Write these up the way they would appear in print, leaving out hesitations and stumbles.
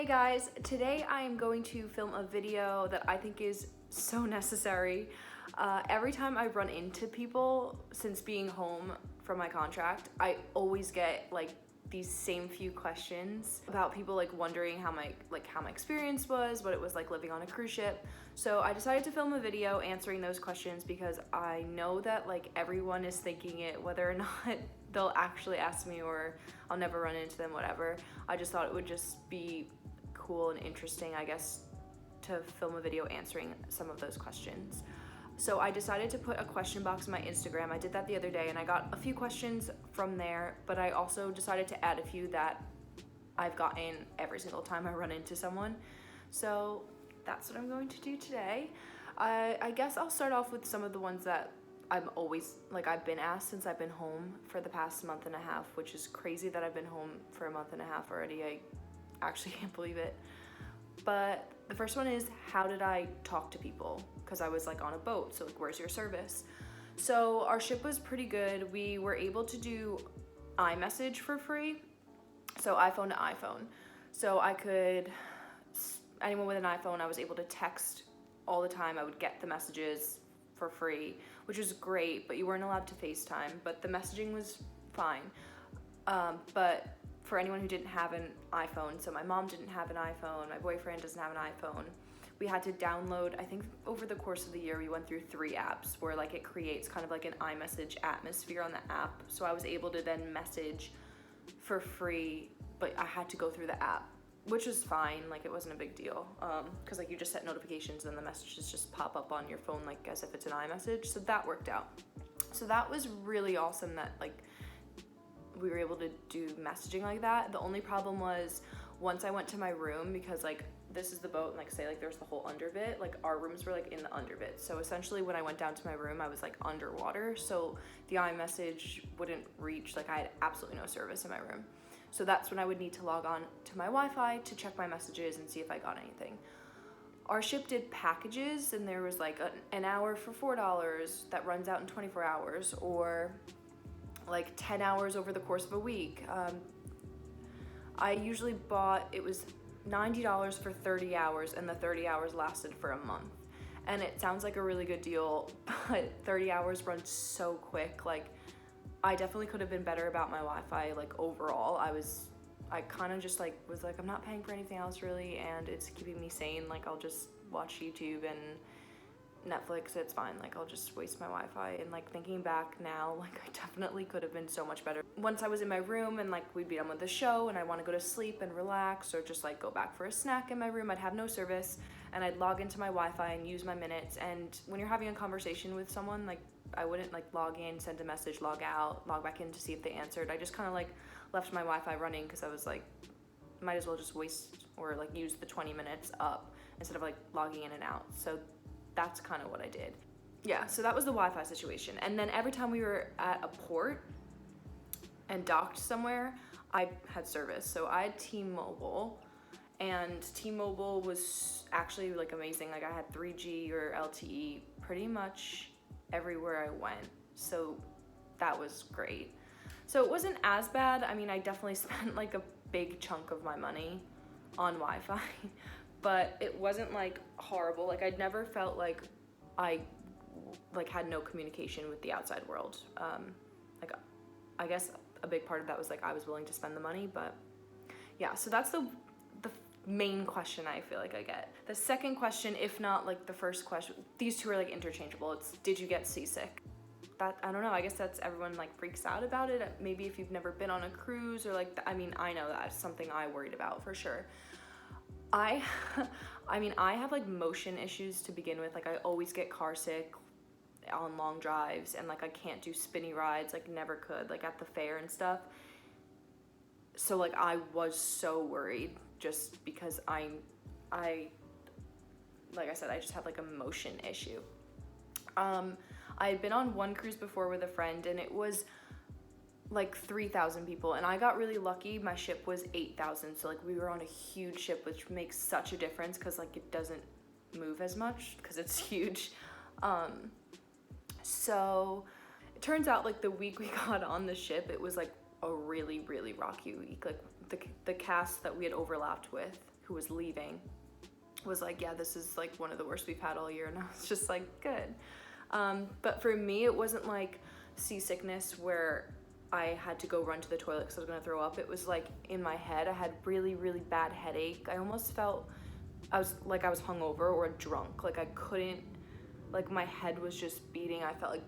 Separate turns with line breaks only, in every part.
Hey guys, today I am going to film a video that I think is so necessary. Every time I run into people since being home from my contract, I always get like these same few questions about people like wondering how my experience was, what it was like living on a cruise ship. So I decided to film a video answering those questions because I know that like everyone is thinking it, whether or not they'll actually ask me or I'll never run into them, whatever. I just thought it would just be cool and interesting, I guess, to film a video answering some of those questions. So I decided to put a question box in my Instagram. I did that the other day and I got a few questions from there, but I also decided to add a few that I've gotten every single time I run into someone. So that's what I'm going to do today. I guess I'll start off with some of the ones that I've been asked since I've been home for the past month and a half, which is crazy that I've been home for a month and a half already. I actually can't believe it. But the first one is, how did I talk to people? Because I was like on a boat, so like, where's your service? So our ship was pretty good. We were able to do iMessage for free, so iPhone to iPhone. So anyone with an iPhone, I was able to text all the time. I would get the messages for free, which was great, but you weren't allowed to FaceTime, but the messaging was fine. But for anyone who didn't have an iPhone, so my mom didn't have an iPhone, my boyfriend doesn't have an iPhone, we had to download, I think over the course of the year, we went through 3 apps where like it creates kind of like an iMessage atmosphere on the app. So I was able to then message for free, but I had to go through the app, which was fine. Like it wasn't a big deal. Cause like you just set notifications and the messages just pop up on your phone, like as if it's an iMessage. So that worked out. So that was really awesome that like we were able to do messaging like that. The only problem was once I went to my room, because like this is the boat and like say like there's the whole underbit, like our rooms were like in the underbit. So essentially when I went down to my room, I was like underwater. So the iMessage wouldn't reach, like I had absolutely no service in my room. So that's when I would need to log on to my Wi-Fi to check my messages and see if I got anything. Our ship did packages and there was like an hour for $4 that runs out in 24 hours, or like 10 hours over the course of a week. I usually bought, it was $90 for 30 hours and the 30 hours lasted for a month. And it sounds like a really good deal, but 30 hours runs so quick. Like I definitely could have been better about my Wi-Fi. Like overall, I kind of just like was like, I'm not paying for anything else really, and it's keeping me sane. Like I'll just watch YouTube and Netflix, it's fine. Like I'll just waste my Wi-Fi. And like thinking back now, like I definitely could have been so much better. Once I was in my room and like we'd be done with the show and I want to go to sleep and relax or just like go back for a snack in my room, I'd have no service and I'd log into my Wi-Fi and use my minutes. And when you're having a conversation with someone, like I wouldn't like log in, send a message, log out, log back in to see if they answered. I just kind of like left my Wi-Fi running because I was like, might as well just waste or like use the 20 minutes up instead of like logging in and out. So that's kind of what I did. Yeah, so that was the Wi-Fi situation. And then every time we were at a port and docked somewhere, I had service. So I had T-Mobile, and T-Mobile was actually like amazing. Like I had 3G or LTE pretty much everywhere I went. So that was great. So it wasn't as bad. I mean, I definitely spent like a big chunk of my money on Wi-Fi. But it wasn't like horrible. Like I'd never felt like I like had no communication with the outside world. Like I guess a big part of that was like I was willing to spend the money, but yeah, so that's the main question I feel like I get. The second question, if not like the first question, these two are like interchangeable. It's, did you get seasick? That, I don't know, I guess that's, everyone like freaks out about it. Maybe if you've never been on a cruise or like, I mean, I know that's something I worried about for sure. I mean, I have like motion issues to begin with. Like I always get car sick on long drives, and like I can't do spinny rides, like never could, like at the fair and stuff. So like I was so worried just because I like I said, I just have like a motion issue. I had been on one cruise before with a friend and it was like 3,000 people, and I got really lucky. My ship was 8,000, so like we were on a huge ship, which makes such a difference because like it doesn't move as much because it's huge. So it turns out like the week we got on the ship, it was like a really rocky week. Like the cast that we had overlapped with, who was leaving, was like, yeah, this is like one of the worst we've had all year. And I was just like, good. But for me, it wasn't like seasickness where I had to go run to the toilet because I was gonna throw up. It was like in my head, I had really, really bad headache. I almost felt I was hungover or drunk. Like I couldn't, like my head was just beating. I felt like,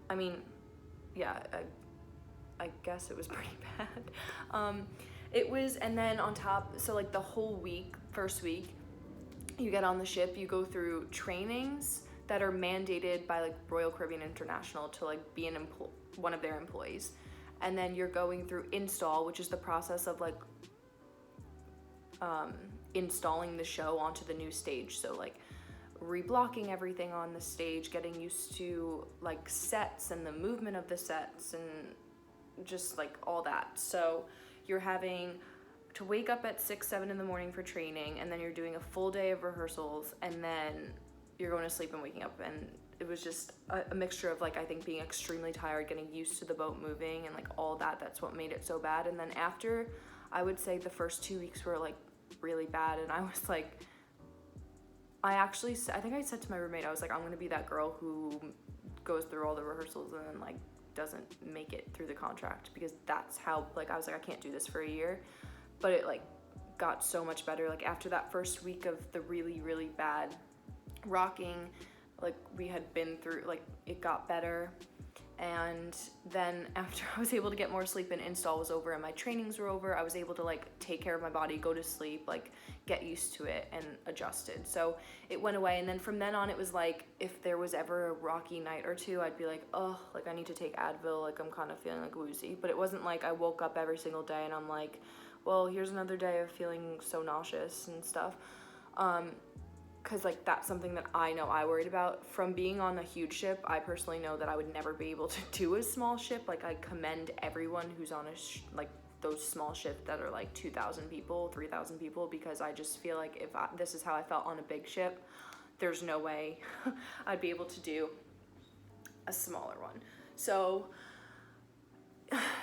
I mean, yeah, I guess it was pretty bad. It was, and then on top, so like the whole week, first week, you get on the ship, you go through trainings that are mandated by like Royal Caribbean International to like be one of their employees. And then you're going through install, which is the process of like installing the show onto the new stage. So like reblocking everything on the stage, getting used to like sets and the movement of the sets and just like all that. So you're having to wake up at 6-7 in the morning for training, and then you're doing a full day of rehearsals, and then you're going to sleep and waking up. And it was just a mixture of like, I think being extremely tired, getting used to the boat moving and like all that. That's what made it so bad. And then after, I would say the first 2 weeks were like really bad. And I was like, I think I said to my roommate, I was like, I'm going to be that girl who goes through all the rehearsals and then like doesn't make it through the contract, because that's how, like, I was like, I can't do this for a year. But it like got so much better. Like after that first week of the really, really bad rocking, like we had been through, like it got better. And then after I was able to get more sleep and install was over and my trainings were over, I was able to like take care of my body, go to sleep, like get used to it and adjusted. So it went away. And then from then on, it was like, if there was ever a rocky night or two, I'd be like, oh, like I need to take Advil, like I'm kind of feeling like woozy. But it wasn't like I woke up every single day and I'm like, well, here's another day of feeling so nauseous and stuff. Because like that's something that I know I worried about. From being on a huge ship, I personally know that I would never be able to do a small ship. Like I commend everyone who's on like those small ships that are like 2,000 people, 3,000 people, because I just feel like if this is how I felt on a big ship, there's no way I'd be able to do a smaller one. So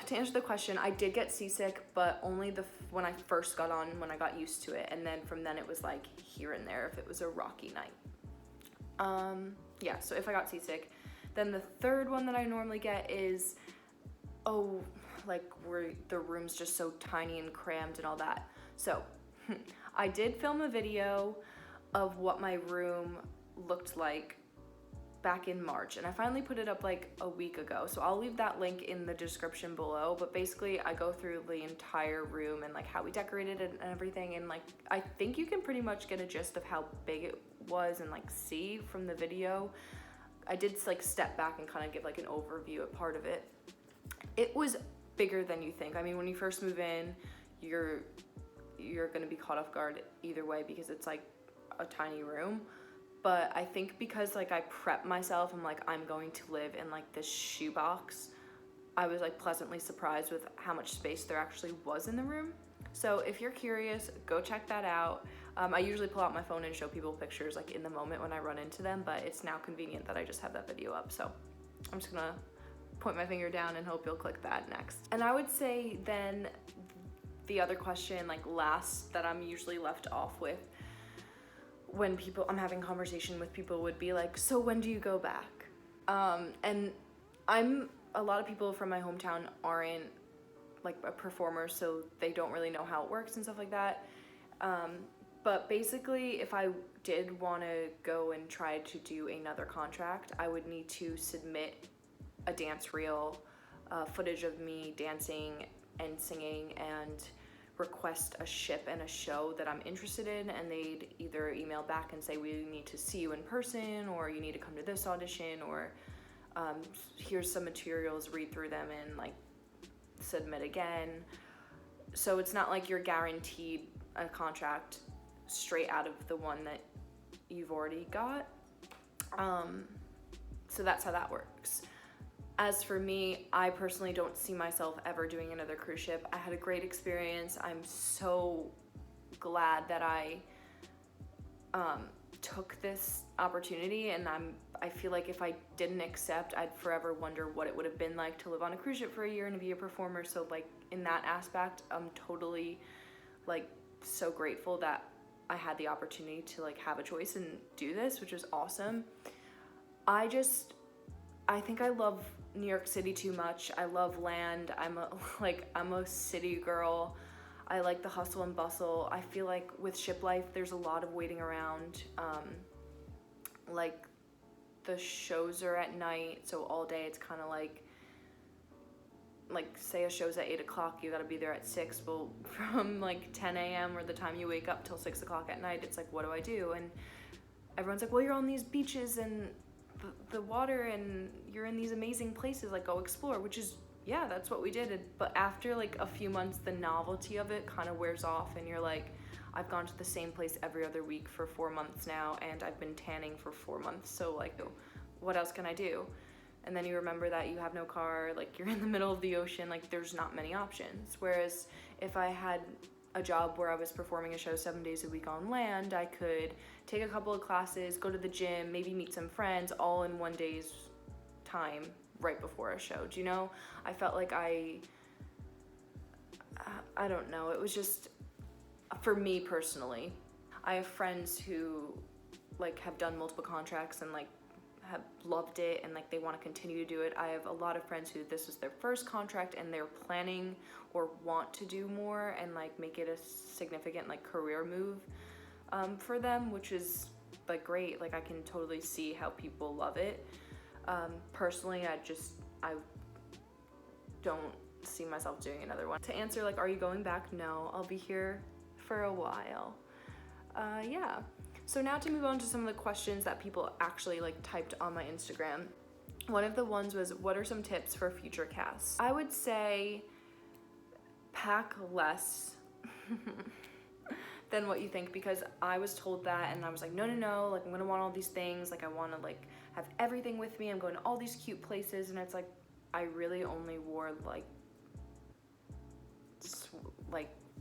to answer the question, I did get seasick, but only when I first got on, when I got used to it. And then from then it was like here and there if it was a rocky night. Yeah, so if I got seasick. Then the third one that I normally get is, like where the room's just so tiny and crammed and all that. So I did film a video of what my room looked like back in March, and I finally put it up like a week ago, so I'll leave that link in the description below. But basically I go through the entire room and like how we decorated it and everything, and like I think you can pretty much get a gist of how big it was and like see from the video. I did like step back and kind of give like an overview of part of it. It was bigger than you think. I mean, when you first move in, you're gonna be caught off guard either way because it's like a tiny room. But I think because like I prepped myself, I'm like, I'm going to live in like this shoebox, I was like pleasantly surprised with how much space there actually was in the room. So if you're curious, go check that out. I usually pull out my phone and show people pictures like in the moment when I run into them, but it's now convenient that I just have that video up. So I'm just gonna point my finger down and hope you'll click that next. And I would say then the other question, like last, that I'm usually left off with when I'm having conversation with people would be like, so when do you go back? And a lot of people from my hometown aren't like a performer, so they don't really know how it works and stuff like that. But basically, if I did want to go and try to do another contract, I would need to submit a dance reel, footage of me dancing and singing, and request a ship and a show that I'm interested in, and they'd either email back and say, we need to see you in person, or you need to come to this audition, or here's some materials, read through them and like submit again. So it's not like you're guaranteed a contract straight out of the one that you've already got. So that's how that works. As for me, I personally don't see myself ever doing another cruise ship. I had a great experience. I'm so glad that I took this opportunity, and I feel like if I didn't accept, I'd forever wonder what it would have been like to live on a cruise ship for a year and to be a performer. So like in that aspect, I'm totally like so grateful that I had the opportunity to like have a choice and do this, which was awesome. I think I love New York City too much. I love land. I'm a city girl. I like the hustle and bustle. I feel like with ship life, there's a lot of waiting around. Like the shows are at night, so all day it's kind of like say a show's at 8 o'clock, you gotta be there at 6. Well, from like 10 a.m. or the time you wake up till 6 o'clock at night, it's like, what do I do? And everyone's like, well, you're on these beaches and the water and you're in these amazing places, like go explore, which is, yeah, that's what we did. But after like a few months, the novelty of it kind of wears off and you're like, I've gone to the same place every other week for 4 months now and I've been tanning for 4 months, so like what else can I do? And then you remember that you have no car, like you're in the middle of the ocean, like there's not many options. Whereas if I had a job where I was performing a show 7 days a week on land, I could take a couple of classes, go to the gym, maybe meet some friends all in one day's time right before a show. Do you know? I felt like I don't know, it was just, for me personally, I have friends who like have done multiple contracts and like have loved it and like they want to continue to do it. I have a lot of friends who this was their first contract and they're planning or want to do more and like make it a significant like career move for them, which is like great. Like I can totally see how people love it. Personally, I don't see myself doing another one. To answer like, are you going back? No, I'll be here for a while. Yeah. So now to move on to some of the questions that people actually like typed on my Instagram. One of the ones was, what are some tips for future casts? I would say pack less than what you think, because I was told that and I was like, no, like I'm gonna want all these things. Like I wanna like have everything with me. I'm going to all these cute places. And it's like, I really only wore like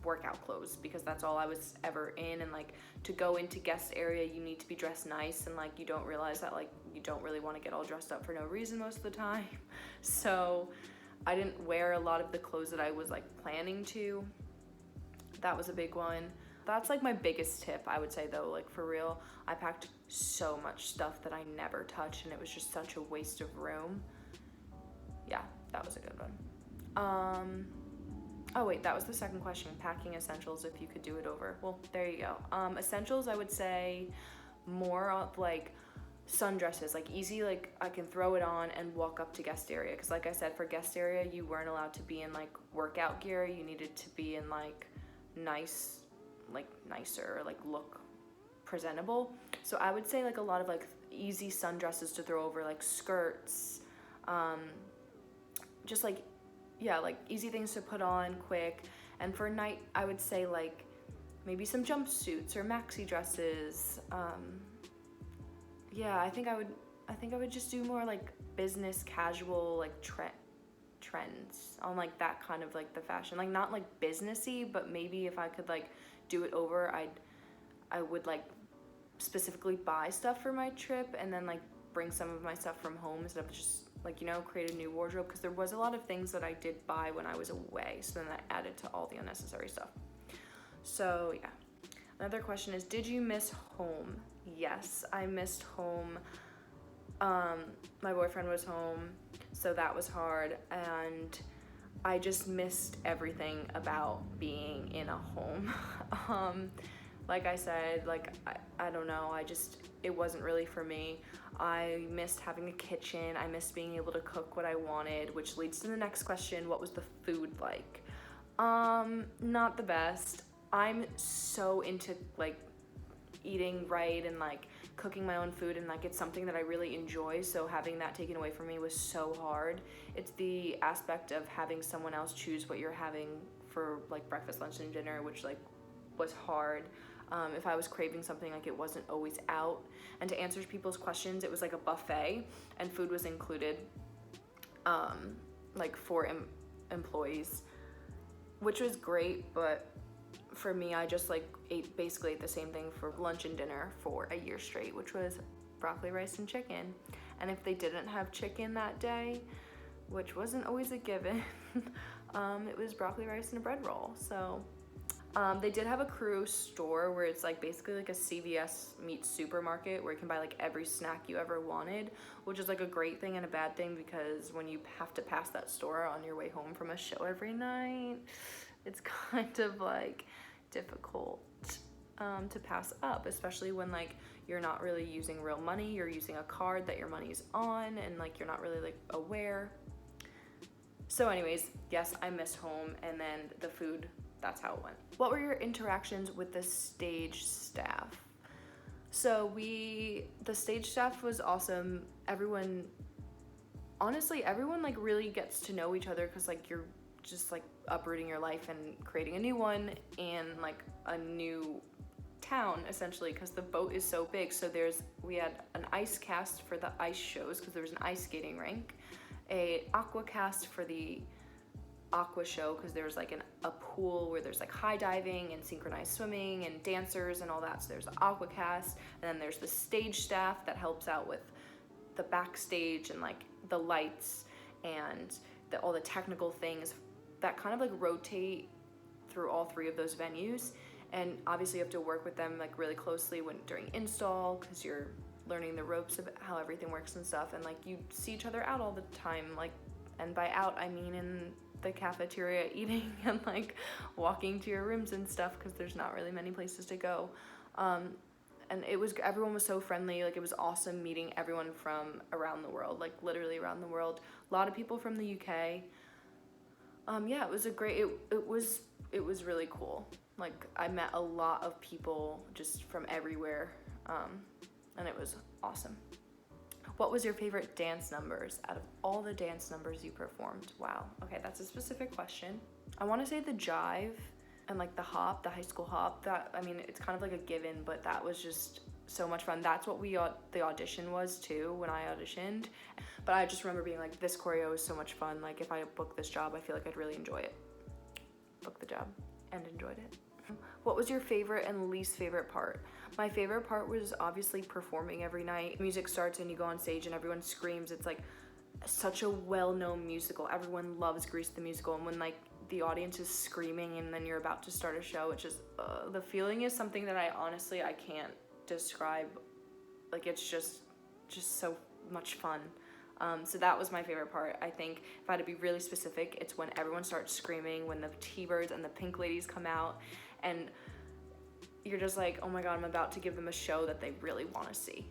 workout clothes because that's all I was ever in. And like to go into guest area, you need to be dressed nice, and like you don't realize that like you don't really want to get all dressed up for no reason most of the time. So I didn't wear a lot of the clothes that I was like planning to. That was a big one. That's like my biggest tip, I would say though, like for real. I packed so much stuff that I never touched and it was just such a waste of room. Yeah, that was a good one. Oh wait, that was the second question, packing essentials if you could do it over. Well, there you go. Essentials, I would say more of like sundresses, like easy, like I can throw it on and walk up to guest area. Cause like I said, for guest area, you weren't allowed to be in like workout gear. You needed to be in like nice, like nicer, like look presentable. So I would say like a lot of like easy sundresses to throw over, like skirts, just like, yeah, like easy things to put on quick. And for night, I would say like maybe some jumpsuits or maxi dresses. Yeah, I think I would just do more like business casual, like trends on like that kind of like the fashion, like not like businessy, but maybe if I could like do it over, I would like specifically buy stuff for my trip and then like bring some of my stuff from home instead of just like, you know, create a new wardrobe, because there was a lot of things that I did buy when I was away, so then that added to all the unnecessary stuff. So yeah. Another question is, did you miss home? Yes, I missed home. My boyfriend was home, so that was hard, and I just missed everything about being in a home. Like I said, like I don't know, it wasn't really for me. I missed having a kitchen. I missed being able to cook what I wanted, which leads to the next question, what was the food like? Not the best. I'm so into like eating right and like cooking my own food, and like it's something that I really enjoy, so having that taken away from me was so hard. It's the aspect of having someone else choose what you're having for like breakfast, lunch, and dinner, which like was hard. If I was craving something, like it wasn't always out. And to answer people's questions, it was like a buffet and food was included, like for employees, which was great. But for me, I just like basically ate the same thing for lunch and dinner for a year straight, which was broccoli, rice, and chicken. And if they didn't have chicken that day, which wasn't always a given, it was broccoli, rice, and a bread roll. So They did have a crew store where it's like basically like a CVS meets supermarket where you can buy like every snack you ever wanted, which is like a great thing and a bad thing, because when you have to pass that store on your way home from a show every night, it's kind of like difficult to pass up, especially when like you're not really using real money, you're using a card that your money's on, and like you're not really like aware. So anyways, yes, I miss home, and then the food, that's how it went. What were your interactions with the stage staff? So the stage staff was awesome. Honestly, everyone like really gets to know each other, because like you're just like uprooting your life and creating a new one in like a new town essentially, because the boat is so big. So we had an ice cast for the ice shows, because there was an ice skating rink, a aqua cast for the aqua show, because there's like a pool where there's like high diving and synchronized swimming and dancers and all that. So there's the aqua cast, and then there's the stage staff that helps out with the backstage and like the lights and all the technical things that kind of like rotate through all three of those venues. And obviously you have to work with them like really closely during install, because you're learning the ropes of how everything works and stuff, and like you see each other out all the time, like, and by out I mean in the cafeteria eating and like walking to your rooms and stuff, because there's not really many places to go. And everyone was so friendly. Like, it was awesome meeting everyone from around the world, like literally around the world. A lot of people from the UK. Yeah, it was it was really cool. Like, I met a lot of people just from everywhere, and it was awesome. What was your favorite dance numbers out of all the dance numbers you performed? Wow, okay, that's a specific question. I want to say the jive and like the hop, the high school hop. That, I mean, it's kind of like a given, but that was just so much fun. That's what the audition was too, when I auditioned. But I just remember being like, this choreo is so much fun. Like, if I book this job, I feel like I'd really enjoy it. Booked the job and enjoyed it. What was your favorite and least favorite part? My favorite part was obviously performing every night. Music starts and you go on stage and everyone screams. It's like such a well-known musical. Everyone loves Grease the musical, and when like the audience is screaming and then you're about to start a show, it's just the feeling is something that I can't describe. Like, it's just so much fun. So that was my favorite part. I think if I had to be really specific, it's when everyone starts screaming, when the T-Birds and the Pink Ladies come out, and you're just like, oh my God, I'm about to give them a show that they really want to see.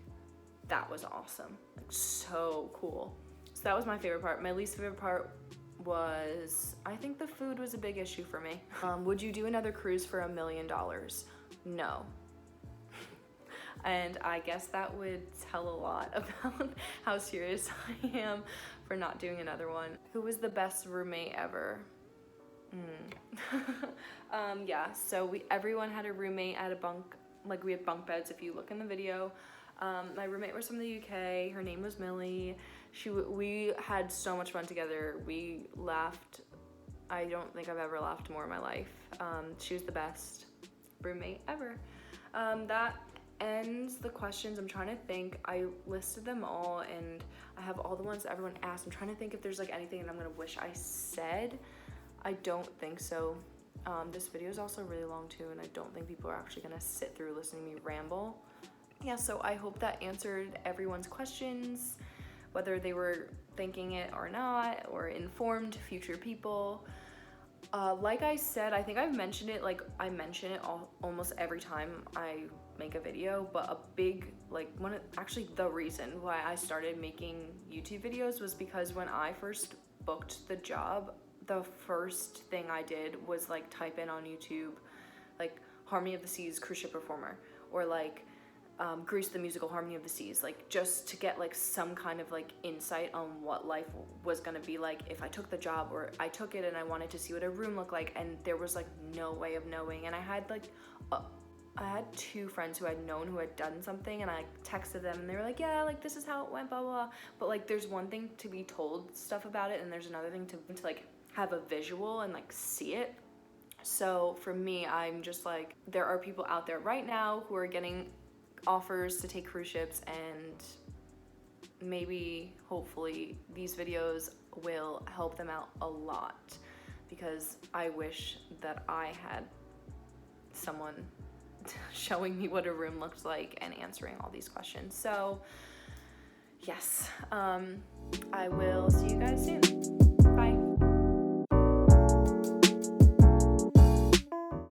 That was awesome. Like, so cool. So that was my favorite part. My least favorite part was, I think the food was a big issue for me. Would you do another cruise for $1 million? No. And I guess that would tell a lot about how serious I am for not doing another one. Who was the best roommate ever? Yeah, so everyone had a roommate at a bunk, like we had bunk beds if you look in the video. My roommate was from the UK, her name was Millie. We had so much fun together. We laughed, I don't think I've ever laughed more in my life. She was the best roommate ever. That ends the questions. I'm trying to think. I listed them all and I have all the ones that everyone asked. I'm trying to think if there's like anything that I'm gonna wish I said. I don't think so. This video is also really long too, and I don't think people are actually gonna sit through listening to me ramble. Yeah, so I hope that answered everyone's questions, whether they were thinking it or not, or informed future people. Like I said, I think I've mentioned it, like I mention it almost every time I make a video, but a big, like actually the reason why I started making YouTube videos was because when I first booked the job, the first thing I did was like type in on YouTube, like Harmony of the Seas cruise ship performer, or like Grease the musical Harmony of the Seas, like just to get like some kind of like insight on what life was gonna be like if I took the job, or I took it and I wanted to see what a room looked like, and there was like no way of knowing. And I had like I had 2 friends who I'd known who had done something, and I texted them and they were like, yeah, like this is how it went, blah blah. But like there's one thing to be told stuff about it, and there's another thing to like have a visual and like see it. So for me, I'm just like, there are people out there right now who are getting offers to take cruise ships, and maybe hopefully these videos will help them out a lot, because I wish that I had someone showing me what a room looked like and answering all these questions. So yes, I will see you guys soon.